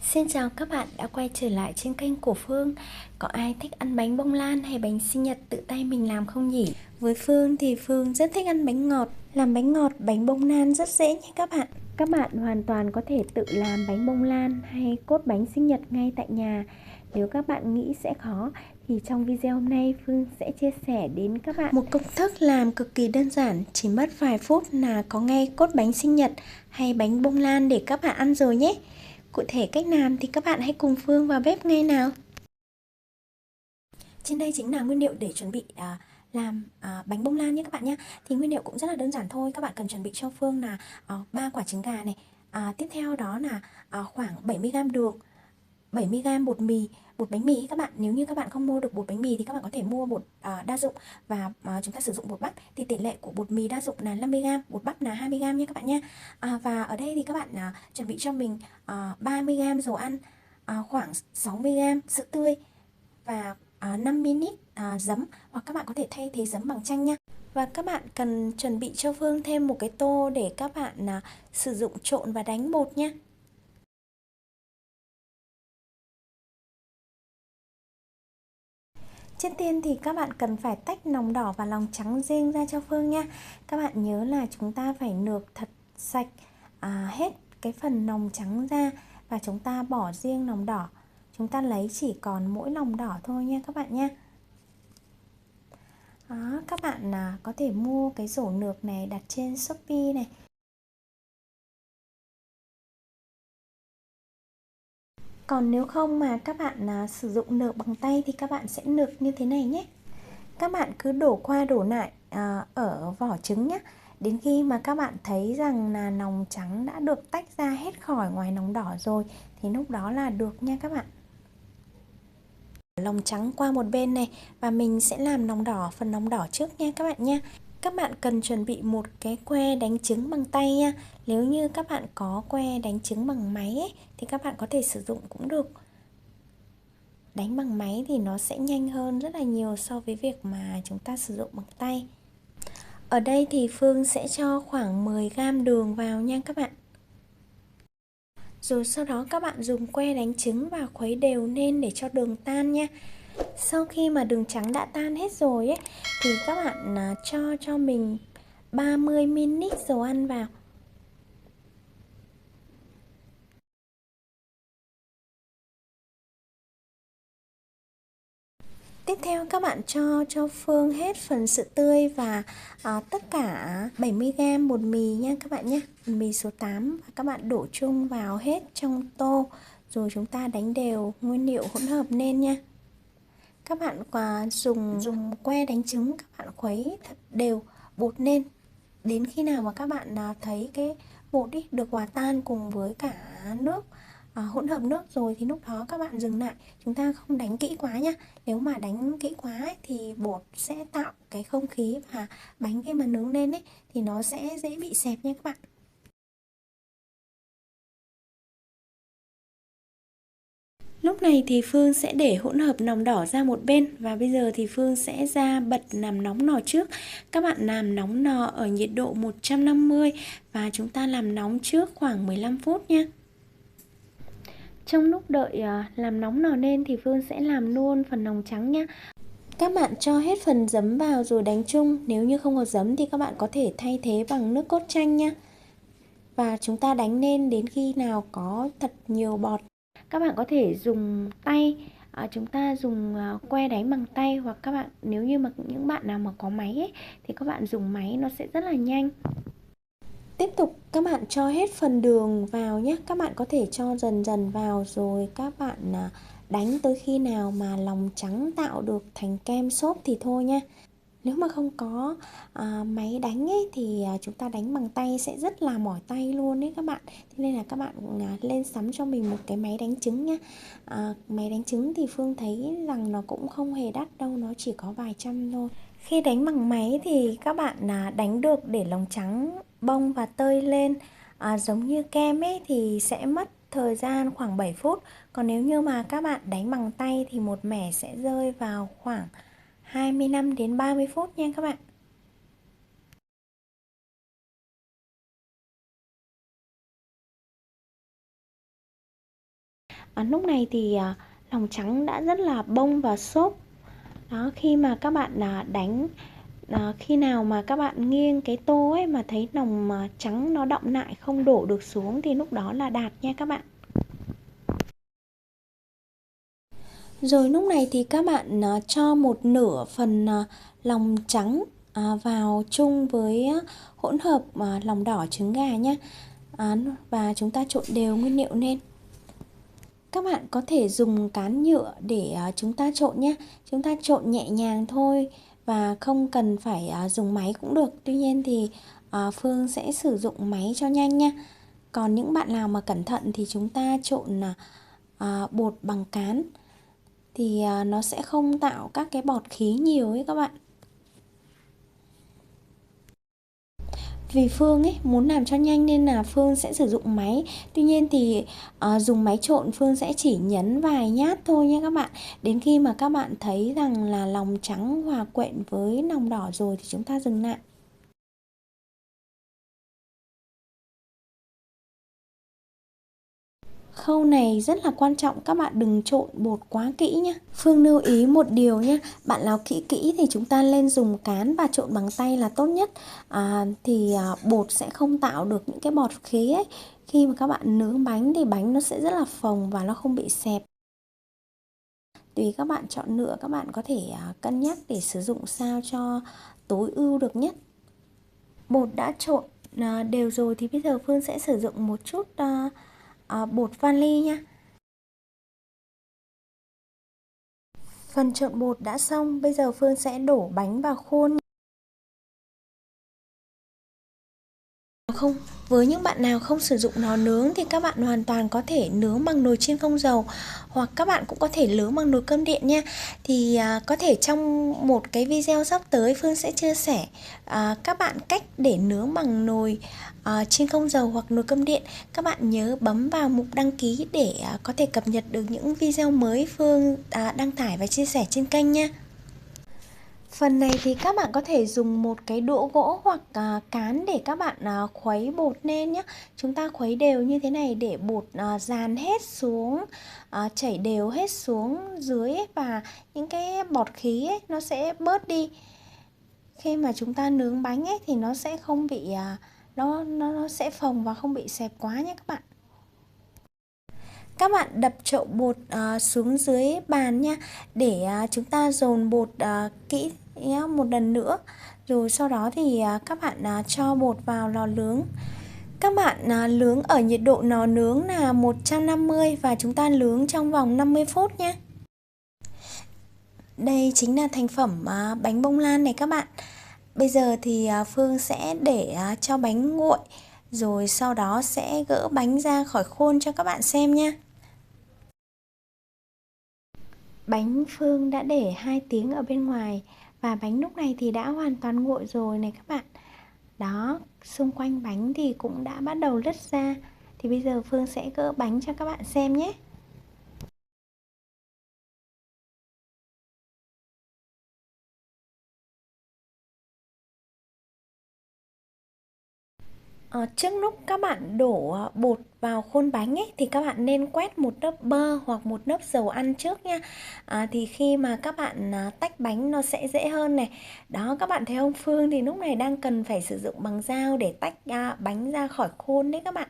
Xin chào các bạn đã quay trở lại trên kênh của Phương. Có ai thích ăn bánh bông lan hay bánh sinh nhật tự tay mình làm không nhỉ? Với Phương thì Phương rất thích ăn bánh ngọt. Làm bánh ngọt, bánh bông lan rất dễ nha các bạn. Các bạn hoàn toàn có thể tự làm bánh bông lan hay cốt bánh sinh nhật ngay tại nhà. Nếu các bạn nghĩ sẽ khó thì trong video hôm nay Phương sẽ chia sẻ đến các bạn một công thức làm cực kỳ đơn giản, chỉ mất vài phút là có ngay cốt bánh sinh nhật hay bánh bông lan để các bạn ăn rồi nhé. Cụ thể cách làm thì các bạn hãy cùng Phương vào bếp ngay nào. Trên đây chính là nguyên liệu để chuẩn bị làm bánh bông lan nhé các bạn nhé. Thì nguyên liệu cũng rất là đơn giản thôi. Các bạn cần chuẩn bị cho Phương là 3 quả trứng gà này. Tiếp theo đó là khoảng 70g đường, 70g bột mì, bột bánh mì các bạn. Nếu như các bạn không mua được bột bánh mì thì các bạn có thể mua bột đa dụng, và chúng ta sử dụng bột bắp thì tỷ lệ của bột mì đa dụng là 50g, bột bắp là 20g nha các bạn nhé. Và ở đây thì các bạn chuẩn bị cho mình 30g dầu ăn, khoảng 60g sữa tươi và 5ml giấm, hoặc các bạn có thể thay thế giấm bằng chanh nha. Và các bạn cần chuẩn bị cho Phương thêm một cái tô để các bạn sử dụng trộn và đánh bột nha. Trước tiên thì các bạn cần phải tách lòng đỏ và lòng trắng riêng ra cho Phương nha. Các bạn nhớ là chúng ta phải nược thật sạch hết cái phần lòng trắng ra, và chúng ta bỏ riêng lòng đỏ. Chúng ta lấy chỉ còn mỗi lòng đỏ thôi nha các bạn nha. Đó, các bạn có thể mua cái rổ nược này đặt trên Shopee này. Còn nếu không mà các bạn sử dụng nược bằng tay thì các bạn sẽ nược như thế này nhé. Các bạn cứ đổ qua đổ lại ở vỏ trứng nhé, đến khi mà các bạn thấy rằng là lòng trắng đã được tách ra hết khỏi ngoài lòng đỏ rồi thì lúc đó là được nha các bạn. Lòng trắng qua một bên này, và mình sẽ làm lòng đỏ, phần lòng đỏ trước nha các bạn nha. Các bạn cần chuẩn bị một cái que đánh trứng bằng tay nha. Nếu như các bạn có que đánh trứng bằng máy ấy, thì các bạn có thể sử dụng cũng được. Đánh bằng máy thì nó sẽ nhanh hơn rất là nhiều so với việc mà chúng ta sử dụng bằng tay. Ở đây thì Phương sẽ cho khoảng 10g đường vào nha các bạn. Rồi sau đó các bạn dùng que đánh trứng và khuấy đều lên để cho đường tan nha. Sau khi mà đường trắng đã tan hết rồi ấy, thì các bạn cho mình 30ml dầu ăn vào. Tiếp theo các bạn cho Phương hết phần sữa tươi và tất cả 70g bột mì nha các bạn nhé. Bột mì số 8, và các bạn đổ chung vào hết trong tô, rồi chúng ta đánh đều nguyên liệu hỗn hợp lên nha. Các bạn dùng que đánh trứng, các bạn khuấy thật đều bột lên đến khi nào mà các bạn thấy cái bột được hòa tan cùng với cả nước, hỗn hợp nước rồi, thì lúc đó các bạn dừng lại. Chúng ta không đánh kỹ quá nhá. Nếu mà đánh kỹ quá ấy, thì bột sẽ tạo cái không khí, và bánh khi mà nướng lên ấy thì nó sẽ dễ bị xẹp nha các bạn. Lúc này thì Phương sẽ để hỗn hợp lòng đỏ ra một bên, và bây giờ thì Phương sẽ ra bật làm nóng nò trước. Các bạn làm nóng nò ở nhiệt độ 150 và chúng ta làm nóng trước khoảng 15 phút nha. Trong lúc đợi làm nóng nò lên thì Phương sẽ làm luôn phần lòng trắng nha. Các bạn cho hết phần giấm vào rồi đánh chung. Nếu như không có giấm thì các bạn có thể thay thế bằng nước cốt chanh nha. Và chúng ta đánh lên đến khi nào có thật nhiều bọt. Các bạn có thể dùng tay, chúng ta dùng que đánh bằng tay, hoặc các bạn nếu như mà những bạn nào mà có máy ấy, thì các bạn dùng máy nó sẽ rất là nhanh. Tiếp tục các bạn cho hết phần đường vào nhé. Các bạn có thể cho dần dần vào, rồi các bạn đánh tới khi nào mà lòng trắng tạo được thành kem xốp thì thôi nha. Nếu mà không có máy đánh ấy, thì chúng ta đánh bằng tay sẽ rất là mỏi tay luôn đấy các bạn. Thế nên là các bạn lên sắm cho mình một cái máy đánh trứng nhá. Máy đánh trứng thì Phương thấy rằng nó cũng không hề đắt đâu, nó chỉ có vài trăm thôi. Khi đánh bằng máy thì các bạn đánh được để lòng trắng bông và tơi lên giống như kem ấy, thì sẽ mất thời gian khoảng 7 phút. Còn nếu như mà các bạn đánh bằng tay thì một mẻ sẽ rơi vào khoảng 25 đến 30 phút nha các bạn. Lúc này thì lòng trắng đã rất là bông và xốp. Đó, khi mà các bạn đánh, khi nào mà các bạn nghiêng cái tô ấy mà thấy lòng trắng nó đọng lại không đổ được xuống thì lúc đó là đạt nha các bạn. Rồi lúc này thì các bạn cho một nửa phần lòng trắng vào chung với hỗn hợp lòng đỏ trứng gà nhé. Và chúng ta trộn đều nguyên liệu lên. Các bạn có thể dùng cán nhựa để chúng ta trộn nhé. Chúng ta trộn nhẹ nhàng thôi và không cần phải dùng máy cũng được. Tuy nhiên thì Phương sẽ sử dụng máy cho nhanh nha. Còn những bạn nào mà cẩn thận thì chúng ta trộn bột bằng cán thì nó sẽ không tạo các cái bọt khí nhiều ấy các bạn. Vì Phương ấy muốn làm cho nhanh nên là Phương sẽ sử dụng máy. Tuy nhiên thì dùng máy trộn Phương sẽ chỉ nhấn vài nhát thôi nha các bạn. Đến khi mà các bạn thấy rằng là lòng trắng hòa quyện với lòng đỏ rồi thì chúng ta dừng lại. Khâu này rất là quan trọng, các bạn đừng trộn bột quá kỹ nhé. Phương lưu ý một điều nhé, bạn nào kỹ thì chúng ta lên dùng cán và trộn bằng tay là tốt nhất. Bột sẽ không tạo được những cái bọt khí ấy. Khi mà các bạn nướng bánh thì bánh nó sẽ rất là phồng và nó không bị xẹp. Tùy các bạn chọn lựa, các bạn có thể cân nhắc để sử dụng sao cho tối ưu được nhất. Bột đã trộn đều rồi thì bây giờ Phương sẽ sử dụng một chút bột vani nha. Phần trộn bột đã xong, bây giờ Phương sẽ đổ bánh vào khuôn. Với những bạn nào không sử dụng lò nướng thì các bạn hoàn toàn có thể nướng bằng nồi chiên không dầu, hoặc các bạn cũng có thể nướng bằng nồi cơm điện nha. Thì có thể trong một cái video sắp tới Phương sẽ chia sẻ các bạn cách để nướng bằng nồi chiên không dầu hoặc nồi cơm điện. Các bạn nhớ bấm vào mục đăng ký để có thể cập nhật được những video mới Phương đăng tải và chia sẻ trên kênh nha. Phần này thì các bạn có thể dùng một cái đũa gỗ hoặc cán để các bạn khuấy bột lên nhé. Chúng ta khuấy đều như thế này để bột dàn hết xuống, chảy đều hết xuống dưới ấy, và những cái bọt khí ấy, nó sẽ bớt đi. Khi mà chúng ta nướng bánh ấy thì nó sẽ không bị nó sẽ phồng và không bị xẹp quá nhé các bạn. Các bạn đập chậu bột xuống dưới bàn nha, để chúng ta dồn bột kỹ một lần nữa. Rồi sau đó thì các bạn cho bột vào lò nướng. Các bạn nướng ở nhiệt độ lò nướng là 150 và chúng ta nướng trong vòng 50 phút nhé. Đây chính là thành phẩm bánh bông lan này các bạn. Bây giờ thì Phương sẽ để cho bánh nguội, rồi sau đó sẽ gỡ bánh ra khỏi khuôn cho các bạn xem nha. Bánh Phương đã để 2 tiếng ở bên ngoài và bánh lúc này thì đã hoàn toàn nguội rồi này các bạn. Đó, xung quanh bánh thì cũng đã bắt đầu lứt ra. Thì bây giờ Phương sẽ gỡ bánh cho các bạn xem nhé. Trước lúc các bạn đổ bột vào khuôn bánh ấy, thì các bạn nên quét một lớp bơ hoặc một lớp dầu ăn trước nha. Thì khi mà các bạn tách bánh nó sẽ dễ hơn này. Đó, các bạn thấy không, Phương thì lúc này đang cần phải sử dụng bằng dao để tách bánh ra khỏi khuôn đấy các bạn.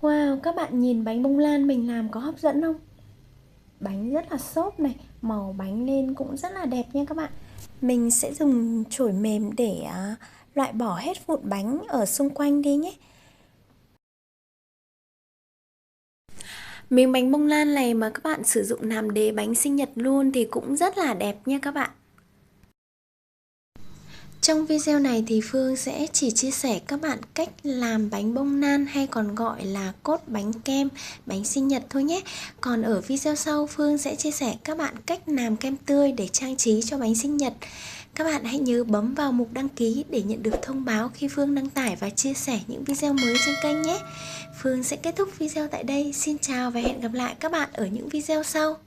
Wow, các bạn nhìn bánh bông lan mình làm có hấp dẫn không? Bánh rất là xốp này, màu bánh lên cũng rất là đẹp nha các bạn. Mình sẽ dùng chổi mềm để loại bỏ hết vụn bánh ở xung quanh đi nhé. Miếng bánh bông lan này mà các bạn sử dụng làm đế bánh sinh nhật luôn thì cũng rất là đẹp nha các bạn. Trong video này thì Phương sẽ chỉ chia sẻ các bạn cách làm bánh bông lan, hay còn gọi là cốt bánh kem, bánh sinh nhật thôi nhé. Còn ở video sau Phương sẽ chia sẻ các bạn cách làm kem tươi để trang trí cho bánh sinh nhật. Các bạn hãy nhớ bấm vào mục đăng ký để nhận được thông báo khi Phương đăng tải và chia sẻ những video mới trên kênh nhé. Phương sẽ kết thúc video tại đây. Xin chào và hẹn gặp lại các bạn ở những video sau.